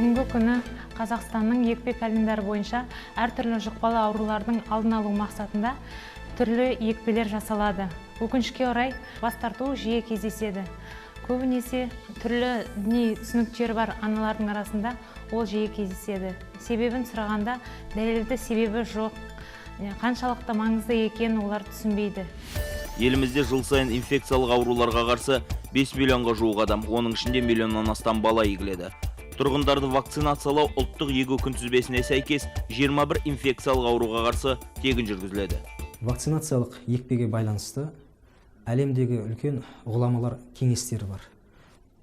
Бүгінгі күні Қазақстанның екпе календарі бойынша әртүрлі жұқпалы аурулардың алдын алу мақсатында түрлі екпелер жасалады. Өкінішке орай бас тарту жиі кездеседі. Көбінесе түрлі діни түсініктері бар аналардың арасында ол жиі кездеседі. Себебін сұрағанда дәлелді себебі жоқ. Қаншалықты маңызды екенін олар түсінбейді. Елімізде жыл сайын инфекциялық ауруларға қарсы 5 миллионға жуық адам, оның ішінде миллионнан астам бала егіледі. Тұрғындарды вакцинациялау ұлттық егу күнтізбесіне сәйкес 21 инфекциялық ауруға қарсы тегін жүргізіледі. Вакцинациялық екпеге байланысты әлемдегі үлкен ғұламалар кеңестері бар.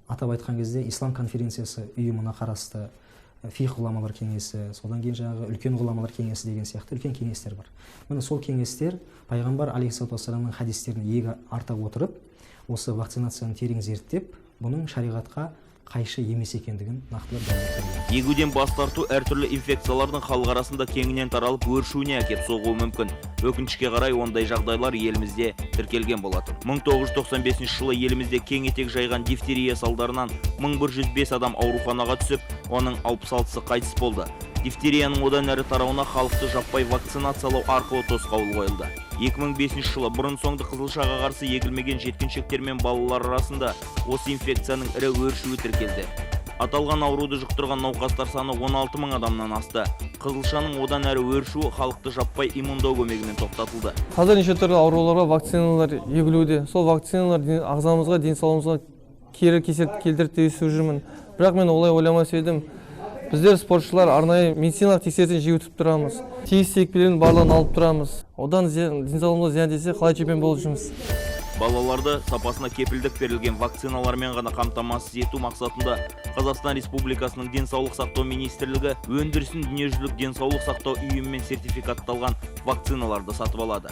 Атап айтқан кезде Ислам конференциясы ұйымына қарасты фиқ ғұламалар кеңесі, содан кейін жаңағы үлкен ғұламалар кеңесі деген сияқты үлкен кеңестер бар. Міне сол кеңестер пайғамбар алейхиссалату вассаламның хадистерін иегі арта отырып, осы вакцинацияны терең зерттеп, бұның шариғатқа қайшы емес екендігін нақтылап дәлелдеп. Егуден бас тарту әртүрлі инфекциялардың халық арасында кеңінен таралып өршуіне әкеп соғуы мүмкін. Өкінішке қарай ондай жағдайлар елімізде тіркелген болатын. 1995 жылы елімізде кең етек жайған дифтерия салдарынан 1105 адам ауруханаға түсіп, оның 66-сы қайтыс болды. Дифтерияның одан әрі тарауына халықты жаппай вакцинациялау арқылы тосқауыл қойылды. 2005 жылы бұрын-соңды қызылшаға қарсы егілмеген жеткіншектер мен балалар арасында осы инфекцияның ірі өршуі тіркелді. Аталған ауруды жұқтырған науқастар саны 16 мың адамнан асты. Қызылшаның одан әрі өршуі халықты жаппай иммундау көмегімен тоқтатылды. Қазір неше түрлі ауруларға вакциналар егілуде. Сол вакциналар ағзамызға, денсаулығымызға кері кесірді келтіріп тиісіп жүрмін. Бірақ мен олай ойламас едім. Біздер спортшылар арнайы медициналық тексерістен жиі өтіп тұрамыз. Тиісті екпелердің барлығын алып тұрамыз. Одан денсаулығымызға зиян тисе қалай чемпион болып жүрміз. Балаларды сапасына кепілдік берілген вакциналармен ғана қамтамасыз ету мақсатында Қазақстан Республикасының денсаулық сақтау министрлігі өндірісін дүниежүзілік денсаулық сақтау ұйымымен сертификатталған вакциналарды сатып алады.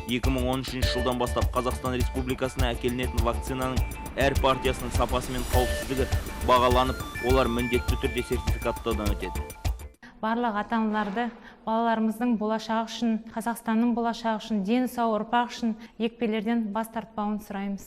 2013 жылдан бастап Қазақстан Республикасына әкелінетін вакцинаның әр партиясының сапасы мен қауіпсіздігі бағаланып, олар міндетті түрде сертификаттаудан өтеді. Барлық ата-аналарды балаларымыздың болашағы үшін, Қазақстанның болашағы үшін, дені сау ұрпақ үшін екпелерден бас тартпауын сұраймыз.